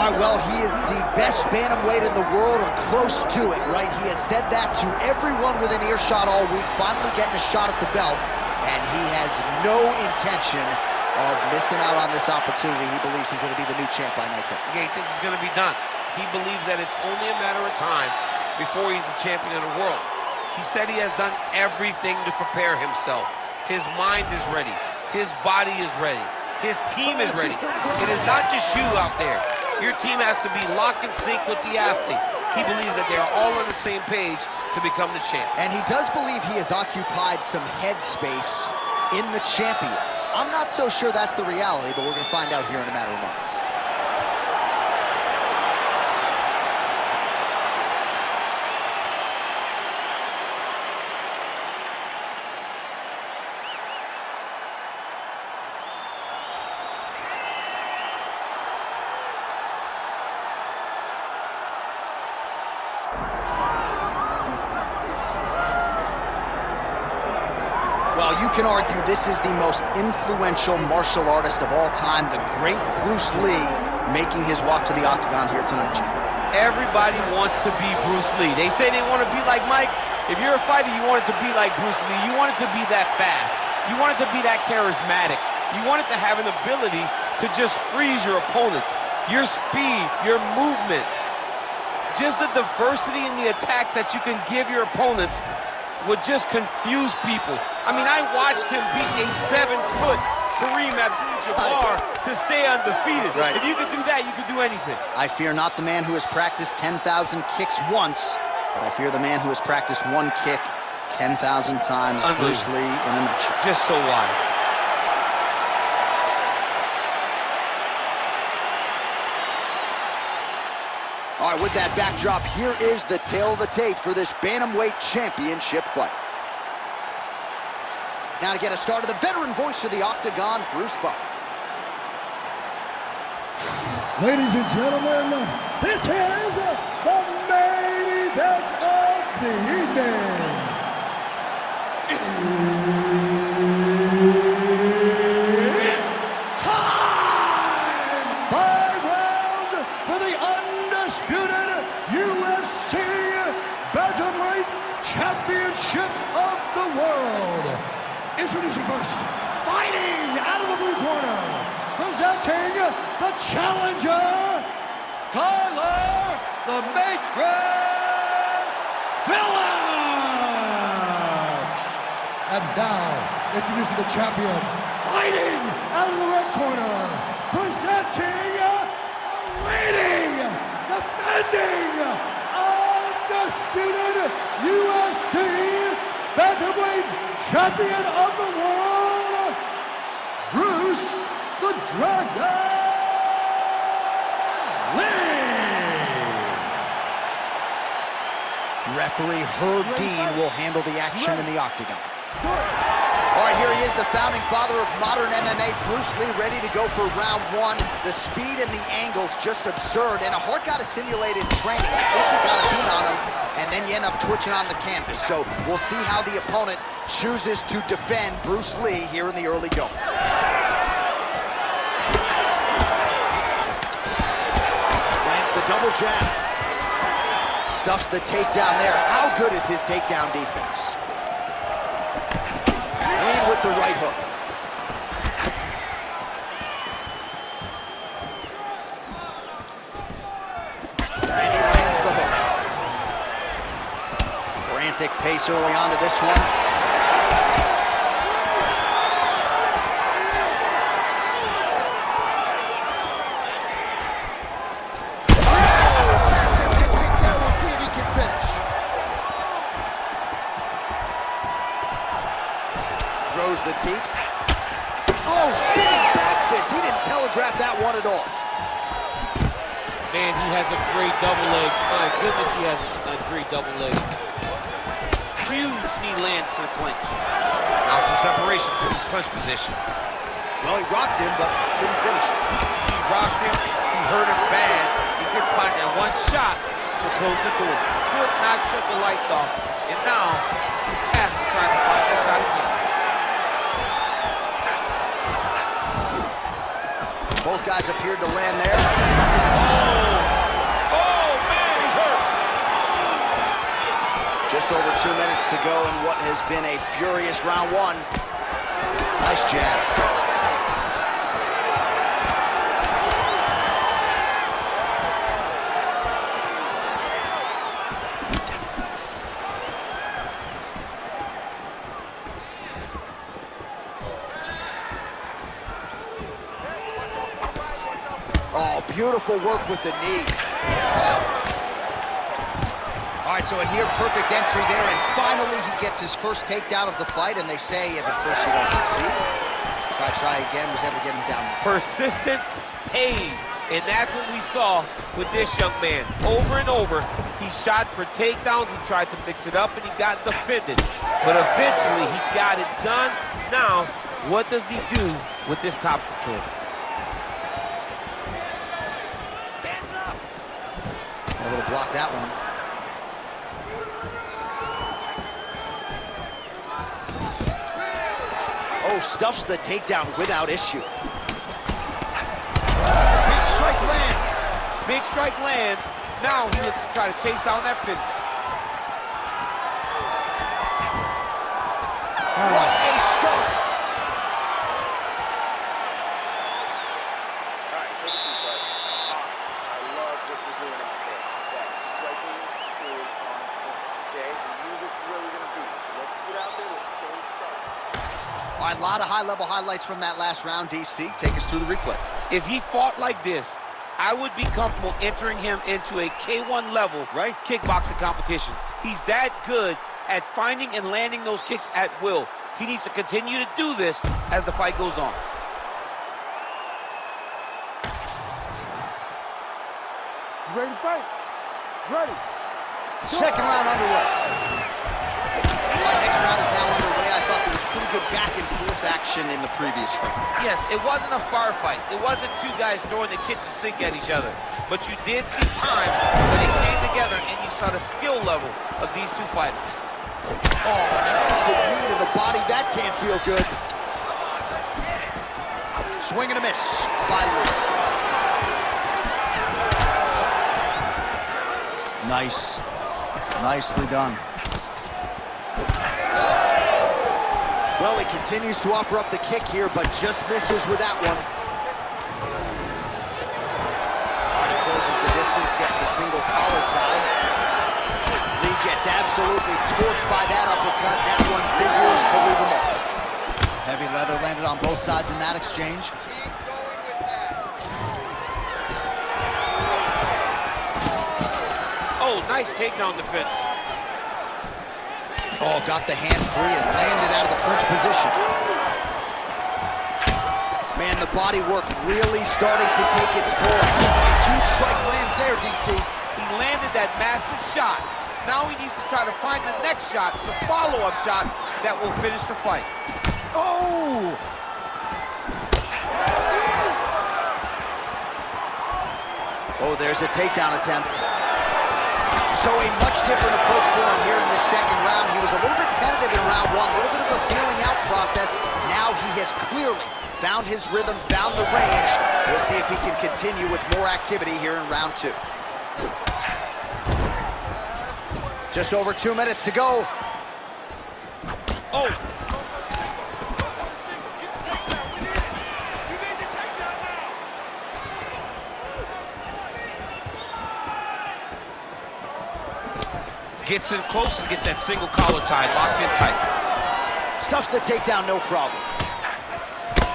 All right, well, he is the best bantamweight in the world, or close to it, right? He has said that to everyone within earshot all week, finally getting a shot at the belt, and he has no intention of missing out on this opportunity. He believes he's going to be the new champ by night's end. Yeah, he thinks it's going to be done. He believes that it's only a matter of time before he's the champion of the world. He said he has done everything to prepare himself. His mind is ready. His body is ready. His team is ready. It is not just you out there. Your team has to be lock and sync with the athlete. He believes that they are all on the same page to become the champ. And he does believe he has occupied some headspace in the champion. I'm not so sure that's the reality, but we're going to find out here in a matter of moments. Well, you can argue this is the most influential martial artist of all time, the great Bruce Lee, making his walk to the octagon here tonight, Jim. Everybody wants to be Bruce Lee. They say they want to be like Mike. If you're a fighter, you want it to be like Bruce Lee. You want it to be that fast. You want it to be that charismatic. You want it to have an ability to just freeze your opponents. Your speed, your movement, just the diversity in the attacks that you can give your opponents would just confuse people. I mean, I watched him beat a 7-foot Kareem Abdul-Jabbar to stay undefeated. Right. If you could do that, you could do anything. I fear not the man who has practiced 10,000 kicks once, but I fear the man who has practiced one kick 10,000 times. Bruce Lee in a nutshell. Just so wise. All right, with that backdrop, here is the tail of the tape for this Bantamweight Championship fight. Now to get us started, the veteran voice of the Octagon, Bruce Buffer. Ladies and gentlemen, this is the main event of the evening. It's time! 5 rounds for the undisputed UFC Bantamweight Championship of the world. Introducing first, fighting out of the blue corner, presenting the challenger, Tyler the Matrix Phillips. And now, introducing the champion, fighting out of the red corner, presenting the reigning, defending, undisputed UFC Bantamweight Champion of the world, Bruce the Dragon Lee. Referee Herb Dean will handle the action in the octagon. All right, here he is, the founding father of modern MMA, Bruce Lee, ready to go for round one. The speed and the angles just absurd, and a hard guy to simulated training. I think he got a beat on him, and then you end up twitching on the canvas. So we'll see how the opponent chooses to defend Bruce Lee here in the early going. Lands the double jab. Stuffs the takedown there. How good is his takedown defense? Clean with the right hook. And he lands the hook. Frantic pace early on to this one. Throws the teeth. Oh, spinning back fist. He didn't telegraph that one at all. Man, he has a great double leg. My goodness, he has a great double leg. Huge knee lands to the clinch. Now some separation from his clinch position. Well, he rocked him, but couldn't finish it. He rocked him. He hurt him bad. He couldn't find that one shot to close the door. Could not shut the lights off. And now, Cass is trying to find that shot again. Both guys appeared to land there. Oh! Just over 2 minutes to go in what has been a furious round one. Nice jab. Oh, beautiful work with the knee. All right, so a near-perfect entry there, and finally he gets his first takedown of the fight, and they say if at first you don't succeed, try again, was able to get him down there. Persistence pays, and that's what we saw with this young man. Over and over, he shot for takedowns, he tried to mix it up, and he got defended. But eventually, he got it done. Now, what does he do with this top control? Able to block that one. Oh, stuffs the takedown without issue. Big strike lands. Big strike lands. Now he looks to try to chase down that finish. What a start. All right, take a seat, bud. Awesome. I love what you're doing out there. That striking is on point, okay? We knew this is where we're going to be, so let's get out there, let's stay sharp. All right, a lot of high-level highlights from that last round, DC. Take us through the replay. If he fought like this, I would be comfortable entering him into a K1 level kickboxing competition. He's that good at finding and landing those kicks at will. He needs to continue to do this as the fight goes on. You ready to fight? Ready. Second round underway. All right, next round is now underway. I thought there was pretty good back and forth action in the previous fight. Yes, it wasn't a bar fight. It wasn't two guys throwing the kitchen sink at each other. But you did see times when they came together and you saw the skill level of these two fighters. Oh, massive knee to the body. That can't feel good. Swing and a miss by Lee. Nice. Nicely done. Well, he continues to offer up the kick here, but just misses with that one. He closes the distance, gets the single collar tie. Lee gets absolutely torched by that uppercut. That one figures to leave him up. Heavy leather landed on both sides in that exchange. Keep going with that. Oh, nice takedown defense. Oh, got the hand free and landed out of the clinch position. Man, the body work really starting to take its toll. A huge strike lands there, DC. He landed that massive shot. Now he needs to try to find the next shot, the follow-up shot that will finish the fight. Oh! Oh, there's a takedown attempt. So a much different approach for him here in this second round. He was a little bit tentative in round one, a little bit of a feeling out process. Now he has clearly found his rhythm, found the range. We'll see if he can continue with more activity here in round two. Just over 2 minutes to go. Oh! Gets in close and gets that single collar tie locked in tight. Stuffs the takedown, no problem.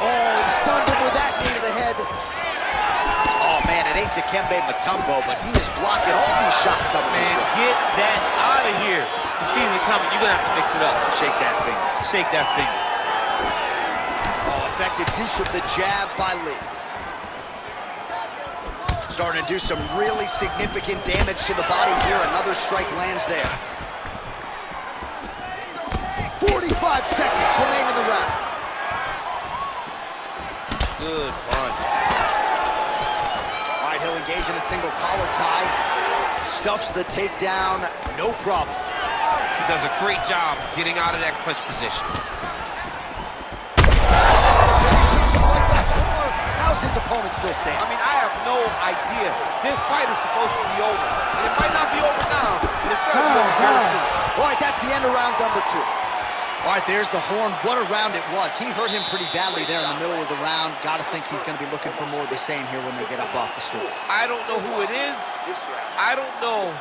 Oh, he stunned him with that knee to the head. Oh, man, it ain't Dikembe Mutombo, but he is blocking all these shots coming his Man, way. get that out of here. He sees it coming. You're going to have to mix it up. Shake that finger. Shake that finger. Oh, effective use of the jab by Lee. Starting to do some really significant damage to the body here. Another strike lands there. 45 seconds remain in the round. Good punch. All right, he'll engage in a single collar tie. Stuffs the takedown, no problem. He does a great job getting out of that clinch position. Now How's his opponent still standing? I mean, I have no idea. This fight is supposed to be over. And it might not be over now, but it's going to be over very soon. All right, that's the end of round number 2. All right, there's the horn. What a round it was. He hurt him pretty badly there in the middle of the round. Got to think he's going to be looking for more of the same here when they get up off the stools. I don't know who it is. I don't know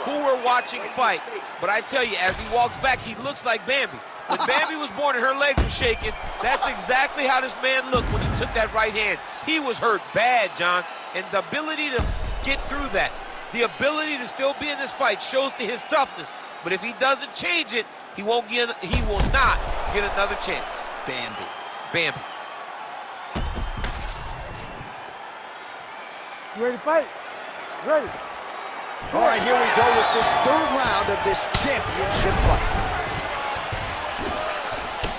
who we're watching fight. But I tell you, as he walks back, he looks like Bambi. When Bambi was born and her legs were shaking, that's exactly how this man looked when he took that right hand. He was hurt bad, John. And the ability to get through that, the ability to still be in this fight shows to his toughness. But if he doesn't change it, he will not get another chance. Bambi. You ready to fight? Ready. All right, here we go with this 3rd round of this championship fight.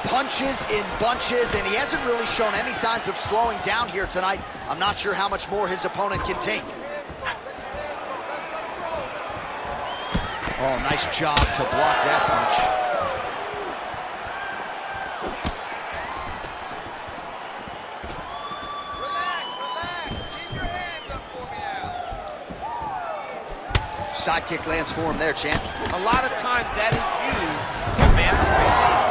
Punches in bunches, and he hasn't really shown any signs of slowing down here tonight. I'm not sure how much more his opponent can take. Oh, nice job to block that punch. Side kick lands for him there, champ. A lot of times that is used to man space.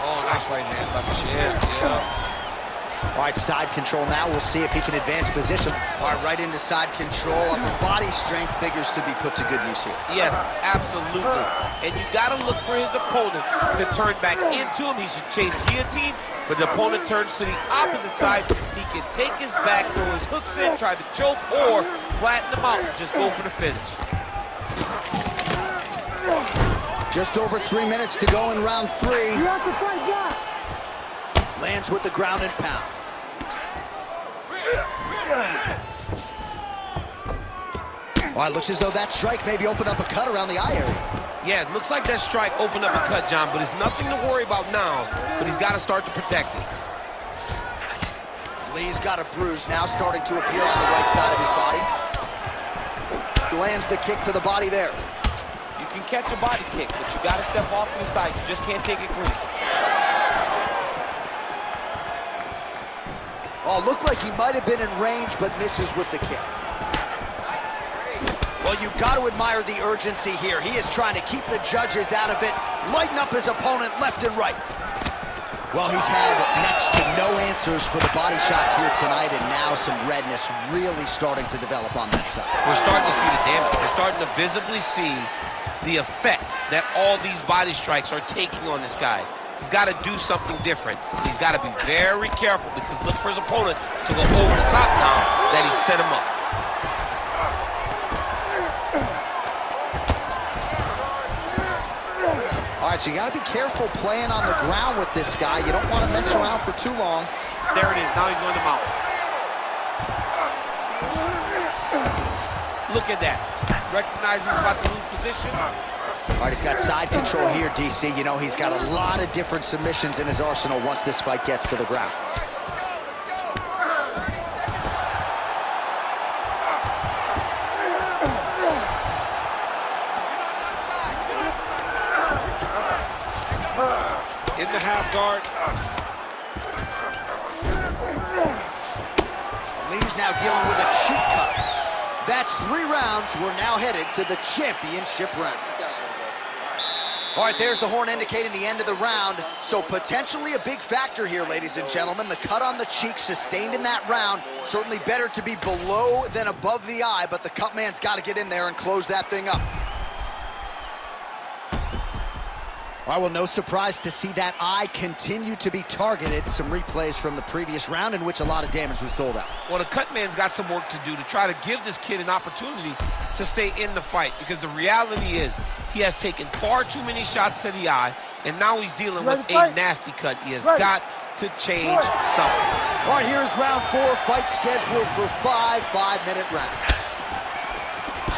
Oh, nice right hand by the chin. Yeah. All right, side control now. We'll see if he can advance position. All right, right into side control. Upper body strength figures to be put to good use here. Yes, absolutely. And you got to look for his opponent to turn back into him. He should chase guillotine, but the opponent turns to the opposite side. He can take his back, throw his hooks in, try to choke, or flatten him out and just go for the finish. Just over 3 minutes to go in round 3. You have to fight back. Lands with the ground and pound. All right, looks as though that strike maybe opened up a cut around the eye area. Yeah, it looks like that strike opened up a cut, John, but it's nothing to worry about now, but he's got to start to protect it. Lee's got a bruise now starting to appear on the right side of his body. Lands the kick to the body there. You can catch a body kick, but you got to step off to the side. You just can't take it clean. Oh, looked like he might have been in range, but misses with the kick. Well, you've got to admire the urgency here. He is trying to keep the judges out of it, lighten up his opponent left and right. Well, he's had next to no answers for the body shots here tonight, and now some redness really starting to develop on that side. We're starting to see the damage. We're starting to visibly see the effect that all these body strikes are taking on this guy. He's got to do something different. He's got to be very careful because look for his opponent to go over the top now that he set him up. All right, so you got to be careful playing on the ground with this guy. You don't want to mess around for too long. There it is. Now he's going to mount. Look at that. Recognizing he's about to lose position. All right, he's got side control here, DC. You know, he's got a lot of different submissions in his arsenal once this fight gets to the ground. In the half guard. Lee's now dealing with a cheek cut. That's 3 rounds. We're now headed to the championship rounds. All right, there's the horn indicating the end of the round. So potentially a big factor here, ladies and gentlemen. The cut on the cheek sustained in that round. Certainly better to be below than above the eye, but the cut man's got to get in there and close that thing up. All right, well, no surprise to see that eye continue to be targeted. Some replays from the previous round in which a lot of damage was doled out. Well, the cut man's got some work to do to try to give this kid an opportunity to stay in the fight, because the reality is he has taken far too many shots to the eye, and now he's dealing with a nasty cut. He has got to change something. All right, here's round 4, fight scheduled for 5 5-minute rounds.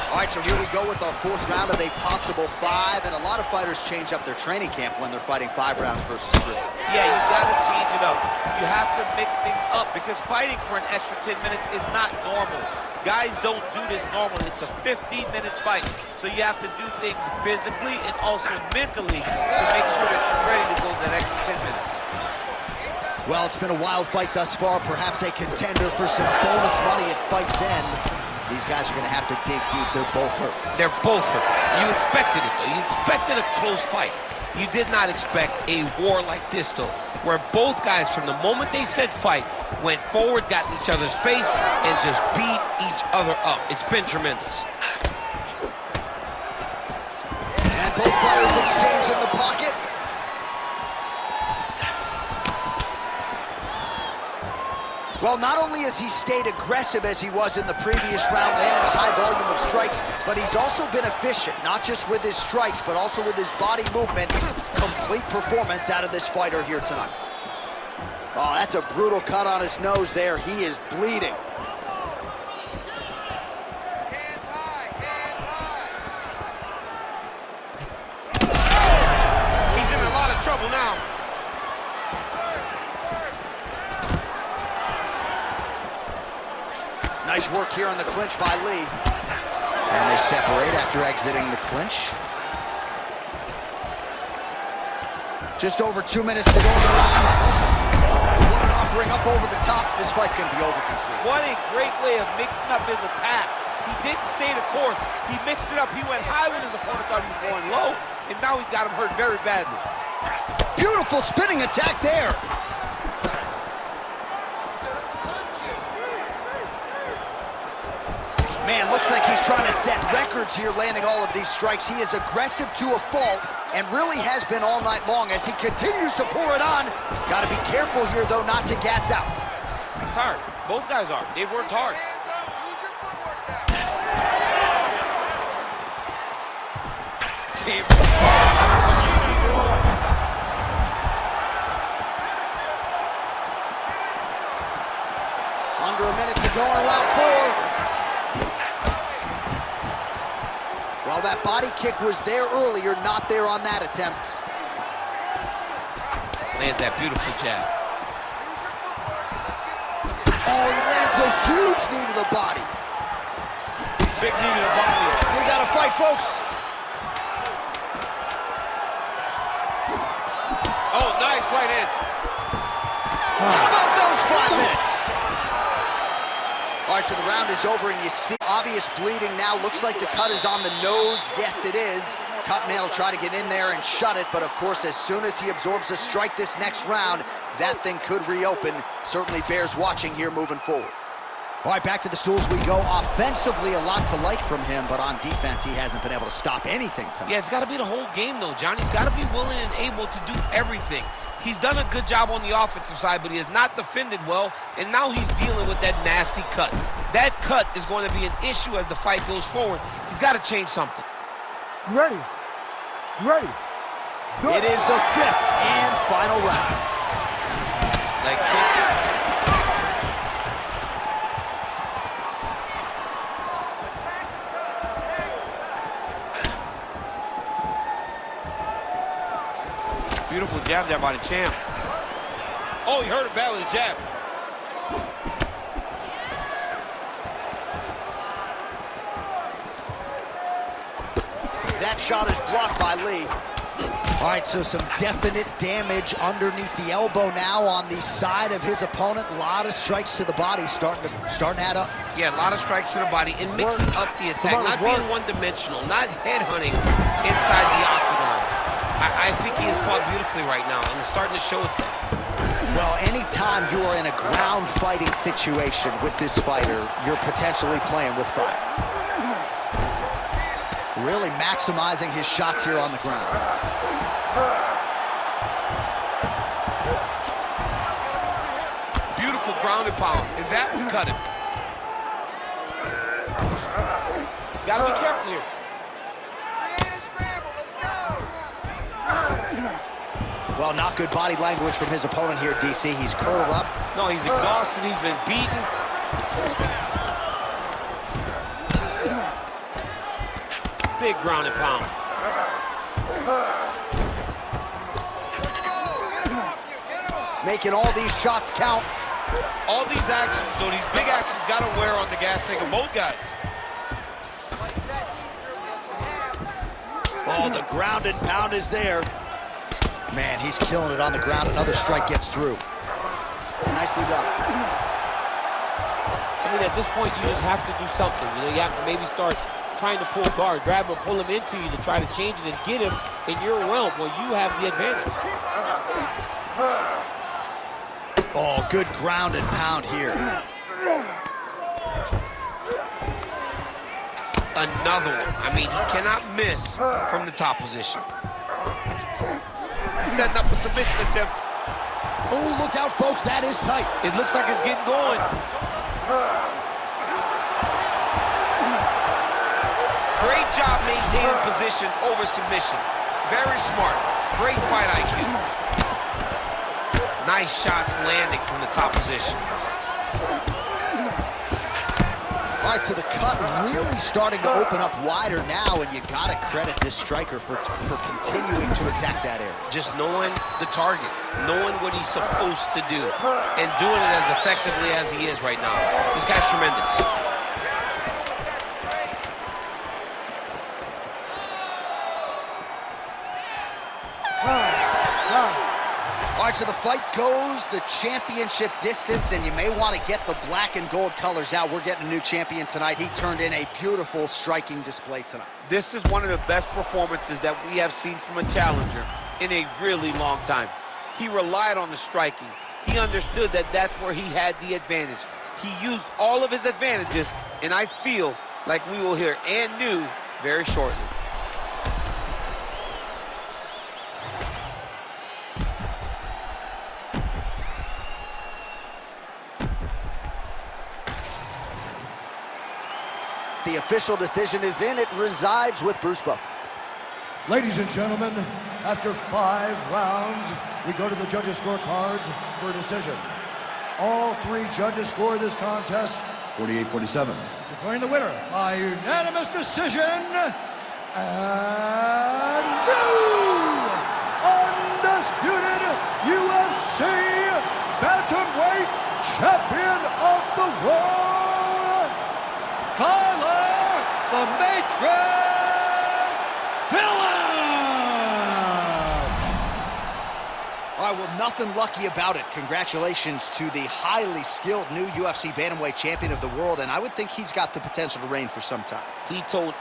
All right, so here we go with our 4th round of a possible 5, and a lot of fighters change up their training camp when they're fighting 5 rounds versus 3. Yeah, you got to change it up. You have to mix things up, because fighting for an extra 10 minutes is not normal. Guys don't do this normally. It's a 15-minute fight, so you have to do things physically and also mentally to make sure that you're ready to go that extra 10 minutes. Well, it's been a wild fight thus far, perhaps a contender for some bonus money at fight's end. These guys are going to have to dig deep. They're both hurt. They're both hurt. You expected it, though. You expected a close fight. You did not expect a war like this, though, where both guys, from the moment they said fight, went forward, got in each other's face, and just beat each other up. It's been tremendous. And both fighters exchange in the pocket. Well, not only has he stayed aggressive as he was in the previous round, landing a high volume of strikes, but he's also been efficient, not just with his strikes, but also with his body movement. Complete performance out of this fighter here tonight. Oh, that's a brutal cut on his nose there. He is bleeding. Hands high, hands high. He's in a lot of trouble now. Nice work here on the clinch by Lee. And they separate after exiting the clinch. Just over 2 minutes to go in the round. Oh, what an offering up over the top. This fight's going to be over, DC. What a great way of mixing up his attack. He didn't stay the course. He mixed it up. He went high when his opponent thought he was going low, and now he's got him hurt very badly. Beautiful spinning attack there. Man, looks like he's trying to set records here, landing all of these strikes. He is aggressive to a fault and really has been all night long as he continues to pour it on. Got to be careful here, though, not to gas out. He's tired. Both guys are. They've worked hard. Hands up, use your footwork Under a minute to go in round 4. Well, that body kick was there earlier, not there on that attempt. Lands that beautiful jab. Oh, he lands a huge knee to the body. Big knee to the body. We got to fight, folks. Oh, nice right hand. How about those 5 minutes? All right, so the round is over, and you see obvious bleeding now. Looks like the cut is on the nose. Yes, it is. Cutman will try to get in there and shut it, but of course, as soon as he absorbs a strike this next round, that thing could reopen. Certainly bears watching here moving forward. All right, back to the stools we go. Offensively, a lot to like from him, but on defense, he hasn't been able to stop anything tonight. Yeah, it's got to be the whole game, though, John. He's got to be willing and able to do everything. He's done a good job on the offensive side, but he has not defended well, and now he's dealing with that nasty cut. That cut is going to be an issue as the fight goes forward. He's got to change something. You ready? You ready? It is the 5th and final round. Leg kick. Beautiful jab there by the champ. Oh, he hurt it bad with the jab. That shot is blocked by Lee. All right, so some definite damage underneath the elbow now on the side of his opponent. A lot of strikes to the body starting to add up. Yeah, a lot of strikes to the body and mixing up the attack, not being one-dimensional, not headhunting inside the octagon. I think he has fought beautifully right now, and it's starting to show itself. Well, anytime you are in a ground fighting situation with this fighter, you're potentially playing with fire. Really maximizing his shots here on the ground. Beautiful ground and pound, and that cut him. He's got to be careful here. Create a scramble, let's go! Well, not good body language from his opponent here, DC. He's curled up. No, he's exhausted. He's been beaten. Big ground and pound. Making all these shots count. All these actions, though, these big actions got to wear on the gas tank of both guys. Oh, the ground and pound is there. Man, he's killing it on the ground. Another strike gets through. Nicely done. I mean, at this point, you just have to do something. You know, you have to maybe start trying to pull guard, grab him, pull him into you to try to change it and get him in your realm where you have the advantage. Oh, good ground and pound here. Another one. I mean, he cannot miss from the top position. He's setting up a submission attempt. Oh, look out, folks. That is tight. It looks like it's getting going. Great job maintaining position over submission. Very smart. Great fight IQ. Nice shots landing from the top position. All right, so the cut really starting to open up wider now, and you got to credit this striker for continuing to attack that area. Just knowing the target, knowing what he's supposed to do, and doing it as effectively as he is right now. This guy's tremendous. All right, so the fight goes the championship distance, and you may want to get the black and gold colors out. We're getting a new champion tonight. He turned in a beautiful striking display tonight. This is one of the best performances that we have seen from a challenger in a really long time. He relied on the striking. He understood that that's where he had the advantage. He used all of his advantages, and I feel like we will hear and new very shortly. The official decision is in. It resides with Bruce Buffer. Ladies and gentlemen, after 5 rounds, we go to the judges' scorecards for a decision. All 3 judges score this contest 48-47. Declaring the winner by unanimous decision, and new undisputed UFC bantamweight champion of the world, Tyler the Matrix Phillips! All right, well, nothing lucky about it. Congratulations to the highly skilled new UFC bantamweight champion of the world, and I would think he's got the potential to reign for some time. He told